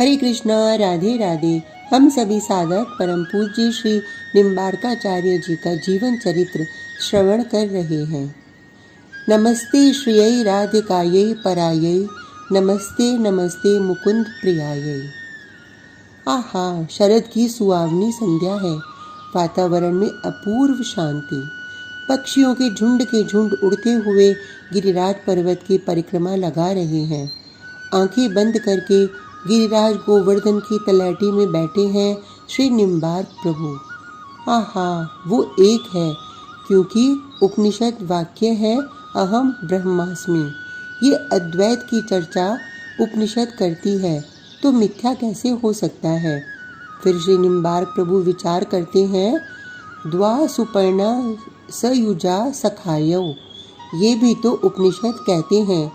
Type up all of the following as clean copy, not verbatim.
हरे कृष्णा, राधे राधे। हम सभी साधक परम पूज्य श्री निम्बार्काचार्य जी का जीवन चरित्र श्रवण कर रहे हैं। नमस्ते श्रियै राधिकायै परायै, नमस्ते नमस्ते मुकुंद प्रियायै। आहा, शरद की सुहावनी संध्या है। वातावरण में अपूर्व शांति। पक्षियों के झुंड उड़ते हुए गिरिराज पर्वत की परिक्रमा लगा रहे हैं। आंखें बंद करके गिरिराज गोवर्धन की तलैटी में बैठे हैं श्री निम्बार्क प्रभु। आहा, वो एक है, क्योंकि उपनिषद वाक्य है अहम ब्रह्मास्मि। ये अद्वैत की चर्चा उपनिषद करती है, तो मिथ्या कैसे हो सकता है। फिर श्री निम्बार्क प्रभु विचार करते हैं, द्वा सुपर्णा सयुजा सखायौ। ये भी तो उपनिषद कहते हैं।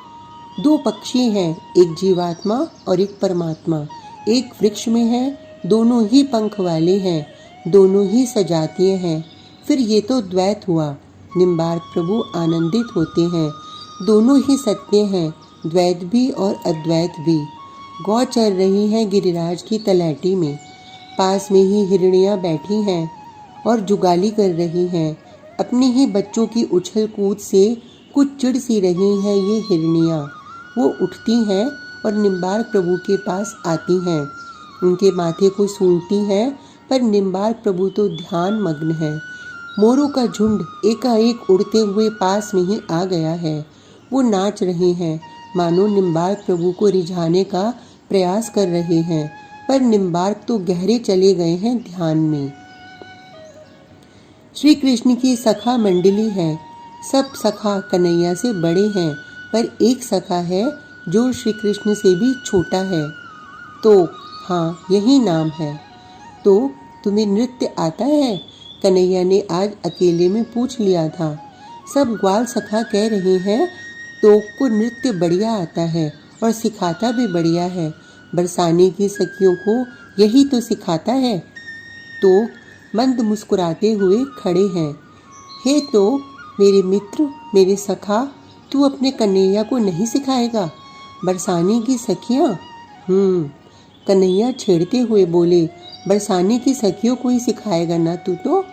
दो पक्षी हैं, एक जीवात्मा और एक परमात्मा। एक वृक्ष में है, दोनों ही पंख वाले हैं, दोनों ही सजातीय हैं। फिर ये तो द्वैत हुआ। निम्बार्क प्रभु आनंदित होते हैं। दोनों ही सत्य हैं, द्वैत भी और अद्वैत भी। गौ चर रही है गिरिराज की तलैटी में। पास में ही हिरनियां बैठी हैं और जुगाली कर रही हैं। अपने ही बच्चों की उछल कूद से कुछ चिढ़ सी रही हैं ये हिरनियां। वो उठती हैं और निम्बार्क प्रभु के पास आती हैं। उनके माथे को सूंघती हैं, पर निम्बार्क प्रभु तो ध्यान मग्न है। मोरों का झुंड एकाएक उड़ते हुए पास में ही आ गया है। वो नाच रहे हैं, मानो निम्बार्क प्रभु को रिझाने का प्रयास कर रहे हैं, पर निम्बार्क तो गहरे चले गए हैं ध्यान में। श्री कृष्ण की सखा मंडली है। सब सखा कन्हैया से बड़े हैं, पर एक सखा है जो श्री कृष्ण से भी छोटा है। तो हाँ, यही नाम है। तो तुम्हें नृत्य आता है? कन्हैया ने आज अकेले में पूछ लिया था। सब ग्वाल सखा कह रहे हैं तो को नृत्य बढ़िया आता है और सिखाता भी बढ़िया है। बरसाने की सखियों को यही तो सिखाता है। तो मंद मुस्कुराते हुए खड़े हैं। हे तो मेरे मित्र, मेरे सखा, तू अपने कन्हैया को नहीं सिखाएगा? बरसाने की सखियां? कन्हैया छेड़ते हुए बोले, बरसाने की सखियों को ही सिखाएगा ना तू तो?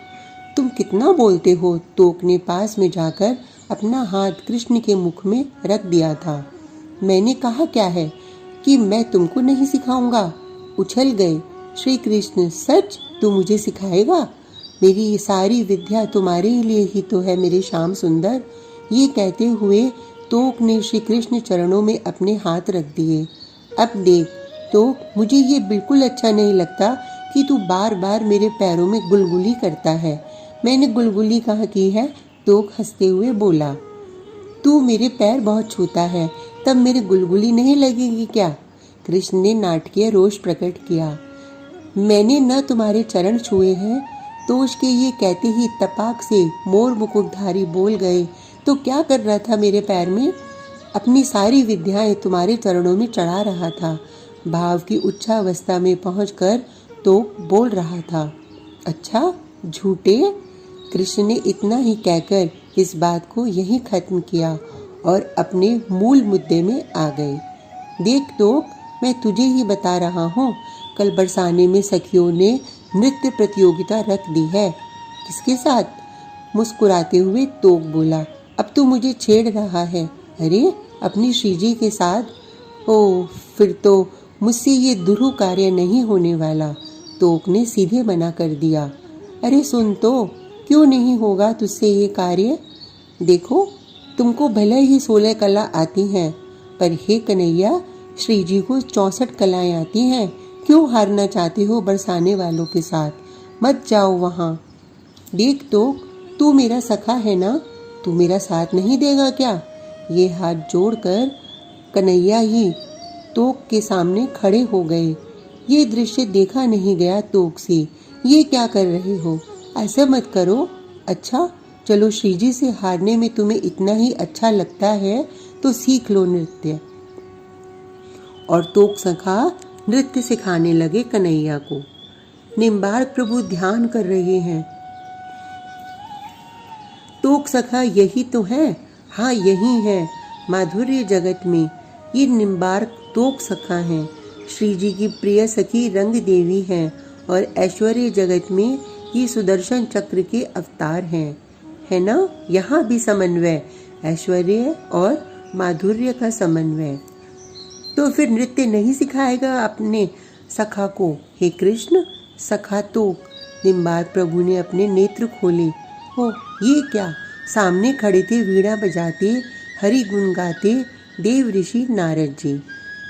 तुम कितना बोलते हो। तोक ने पास में जाकर अपना हाथ कृष्ण के मुख में रख दिया था। मैंने कहा क्या है कि मैं तुमको नहीं सिखाऊंगा? उछल गए श्री कृष्ण। सच? तू मुझे सिखाएगा? मेरी ये सारी विद्या तुम्हारे लिए ही तो है मेरे श्याम सुंदर। ये कहते हुए तोक ने श्री कृष्ण चरणों में अपने हाथ रख दिए। अब देख तो मुझे ये बिल्कुल अच्छा नहीं लगता कि तू बार बार मेरे पैरों में गुलगुली करता है। मैंने गुलगुली कहाँ की है? तोक हंसते हुए बोला। तू मेरे पैर बहुत छूता है, तब मेरी गुलगुली नहीं लगेगी क्या? कृष्ण ने नाटकीय रोष प्रकट किया। मैंने न तुम्हारे चरण छुए हैं। तोष के ये कहते ही तपाक से मोर मुकुटधारी बोल गए, तो क्या कर रहा था मेरे पैर में? अपनी सारी विद्याएं तुम्हारे चरणों में चढ़ा रहा था। भाव की उच्चावस्था में पहुंचकर तो बोल रहा था। अच्छा, झूठे? कृष्ण ने इतना ही कहकर इस बात को यहीं खत्म किया और अपने मूल मुद्दे में आ गए। देख तो, मैं तुझे ही बता रहा हूँ, कल बरसाने में सखियों ने नृत्य प्रतियोगिता रख दी है। किसके साथ? मुस्कुराते हुए तोक बोला। अब तू मुझे छेड़ रहा है? अरे, अपनी श्रीजी के साथ। ओ, फिर तो मुझसे ये दुरूह कार्य नहीं होने वाला। तोक ने सीधे मना कर दिया। अरे सुन तो, क्यों नहीं होगा तुझसे ये कार्य? देखो, तुमको भले ही 16 कला आती हैं, पर हे कन्हैया, श्रीजी को 64 कलाएं आती हैं। क्यों हारना चाहते हो बरसाने वालों के साथ? मत जाओ वहाँ। देख तो, तू मेरा सखा है ना? तू मेरा साथ नहीं देगा क्या? ये हाथ जोड़कर कन्हैया ही तोक के सामने खड़े हो गए। ये दृश्य देखा नहीं गया तोक से। ये क्या कर रहे हो? ऐसा मत करो। अच्छा, चलो, श्रीजी से हारने में तुम्हें इतना ही अच्छा लगता है तो सीख लो नृत्य। और तोक सखा नृत्य सिखाने लगे कन्हैया को। निम्बार्क प्रभु ध्यान कर रहे हैं। तोक सखा यही तो है। हाँ, यही है। माधुर्य जगत में ये निम्बार्क तोक सखा हैं। श्री जी की प्रिय सखी रंग देवी हैं और ऐश्वर्य जगत में ये सुदर्शन चक्र के अवतार हैं, है ना। यहाँ भी समन्वय, ऐश्वर्य और माधुर्य का समन्वय। तो फिर नृत्य नहीं सिखाएगा अपने सखा को? हे कृष्ण, सखा तो। निम्बार्क प्रभु ने अपने नेत्र खोले। हो, ये क्या? सामने खड़े थे वीणा बजाते, हरि गुण गाते देव ऋषि नारद जी।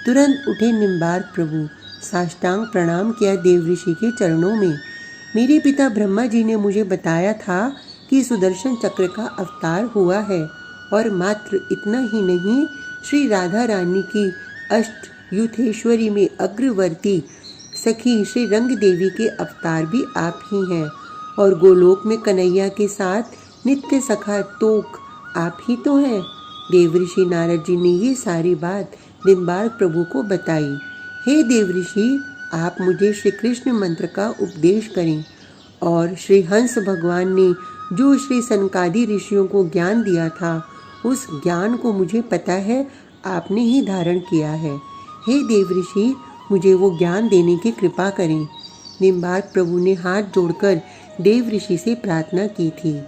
तुरंत उठे निम्बार्क प्रभु, साष्टांग प्रणाम किया देव ऋषि के चरणों में। मेरे पिता ब्रह्मा जी ने मुझे बताया था कि सुदर्शन चक्र का अवतार हुआ है, और मात्र इतना ही नहीं, श्री राधा रानी की अष्ट युथेश्वरी में अग्रवर्ती सखी श्री रंग देवी के अवतार भी आप ही हैं, और गोलोक में कन्हैया के साथ नित्य सखा तोक आप ही तो हैं। देवऋषि नारद जी ने ये सारी बात निम्बार्क प्रभु को बताई। हे देवऋषि, आप मुझे श्री कृष्ण मंत्र का उपदेश करें। और श्री हंस भगवान ने जो श्री सनकादि ऋषियों को ज्ञान दिया था, उस ज्ञान को मुझे पता है आपने ही धारण किया है। हे देवऋषि, मुझे वो ज्ञान देने की कृपा करें। निम्बार्क प्रभु ने हाथ जोड़कर देव ऋषि से प्रार्थना की थी।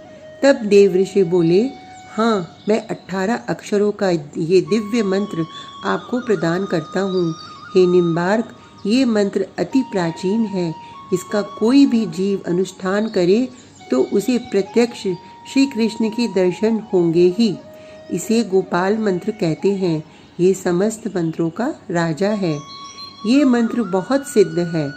तब देव ऋषि बोले, हाँ, मैं 18 अक्षरों का ये दिव्य मंत्र आपको प्रदान करता हूँ। हे निम्बार्क, ये मंत्र अति प्राचीन है। इसका कोई भी जीव अनुष्ठान करे तो उसे प्रत्यक्ष श्री कृष्ण के दर्शन होंगे ही। इसे गोपाल मंत्र कहते हैं। ये समस्त मंत्रों का राजा है। ये मंत्र बहुत सिद्ध है।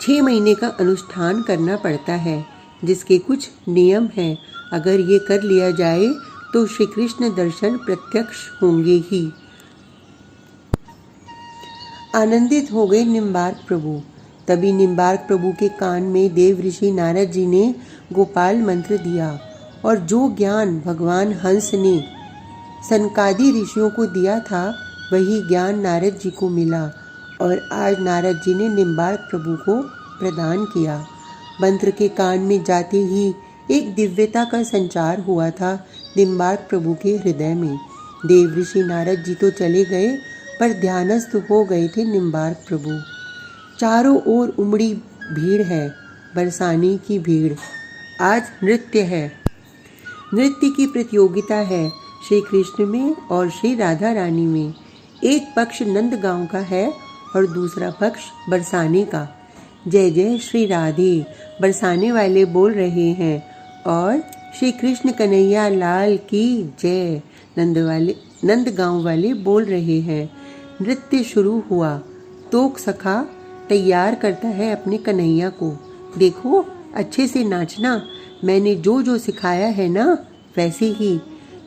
6 महीने का अनुष्ठान करना पड़ता है, जिसके कुछ नियम हैं। अगर ये कर लिया जाए तो श्री कृष्ण दर्शन प्रत्यक्ष होंगे ही। आनंदित हो गए निम्बार्क प्रभु। तभी निम्बार्क प्रभु के कान में देव ऋषि नारद जी ने गोपाल मंत्र दिया, और जो ज्ञान भगवान हंस ने सनकादि ऋषियों को दिया था, वही ज्ञान नारद जी को मिला, और आज नारद जी ने निम्बार्क प्रभु को प्रदान किया। मंत्र के कान में जाते ही एक दिव्यता का संचार हुआ था निम्बार्क प्रभु के हृदय में। देव ऋषि नारद जी तो चले गए, पर ध्यानस्थ हो गए थे निम्बार्क प्रभु। चारों ओर उमड़ी भीड़ है, बरसाने की भीड़। आज नृत्य है, नृत्य की प्रतियोगिता है श्री कृष्ण में और श्री राधा रानी में। एक पक्ष नंदगांव का है और दूसरा पक्ष बरसाने का। जय जय श्री राधे बरसाने वाले बोल रहे हैं, और श्री कृष्ण कन्हैया लाल की जय नंदगांव वाले बोल रहे हैं। नृत्य शुरू हुआ। तोक सखा तैयार करता है अपने कन्हैया को। देखो, अच्छे से नाचना, मैंने जो जो सिखाया है ना, वैसे ही।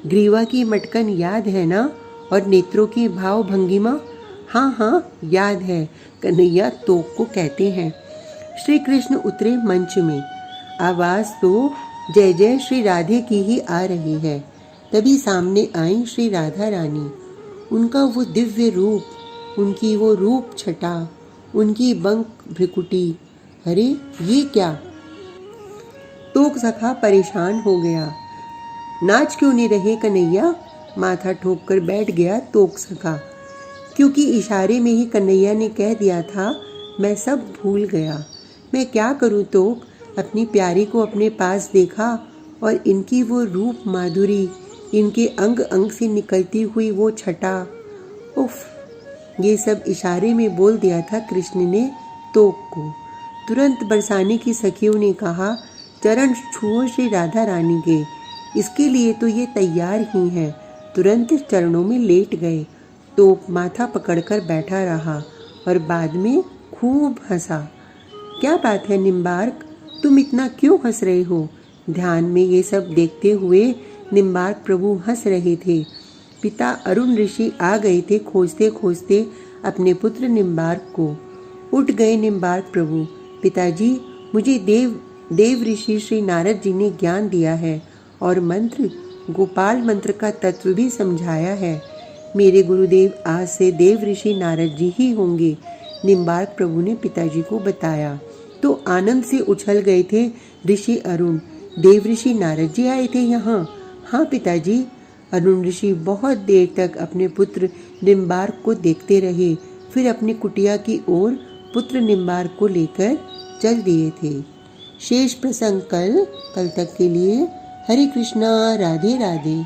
ग्रीवा की मटकन याद है ना, और नेत्रों की भाव भंगिमा? हाँ हाँ, याद है, कन्हैया तोक को कहते हैं। श्री कृष्ण उतरे मंच में। आवाज़ तो जय जय श्री राधे की ही आ रही है। तभी सामने आई श्री राधा रानी। उनका वो दिव्य रूप, उनकी वो रूप छटा, उनकी बंक भ्रिकुटी। अरे ये क्या? तोक सखा परेशान हो गया। नाच क्यों नहीं रहे कन्हैया? माथा ठोक कर बैठ गया तोक सखा, क्योंकि इशारे में ही कन्हैया ने कह दिया था, मैं सब भूल गया। मैं क्या करूँ तोक? अपनी प्यारी को अपने पास देखा, और इनकी वो रूप माधुरी, इनके अंग अंग से निकलती हुई वो छटा, उफ! ये सब इशारे में बोल दिया था कृष्ण ने तोक को। तुरंत बरसाने की सखियों ने कहा, चरण छुओ श्री राधा रानी के, इसके लिए तो ये तैयार ही हैं। तुरंत चरणों में लेट गए। तोक माथा पकड़कर बैठा रहा और बाद में खूब हंसा। क्या बात है निम्बार्क, तुम इतना क्यों हंस रहे हो? ध्यान में ये सब देखते हुए निम्बार्क प्रभु हंस रहे थे। पिता अरुण ऋषि आ गए थे खोजते खोजते अपने पुत्र निम्बार्क को। उठ गए निम्बार्क प्रभु। पिताजी, मुझे देव ऋषि श्री नारद जी ने ज्ञान दिया है और मंत्र गोपाल मंत्र का तत्व भी समझाया है। मेरे गुरुदेव आज से देव ऋषि नारद जी ही होंगे, निम्बार्क प्रभु ने पिताजी को बताया। तो आनंद से उछल गए थे ऋषि अरुण। देव ऋषि नारद जी आए थे यहाँ? हाँ पिताजी, अरुण ऋषि बहुत देर तक अपने पुत्र निम्बार्क को देखते रहे, फिर अपनी कुटिया की ओर पुत्र निम्बार्क को लेकर चल दिए थे। शेष प्रसंग कल तक के लिए हरे कृष्णा, राधे राधे।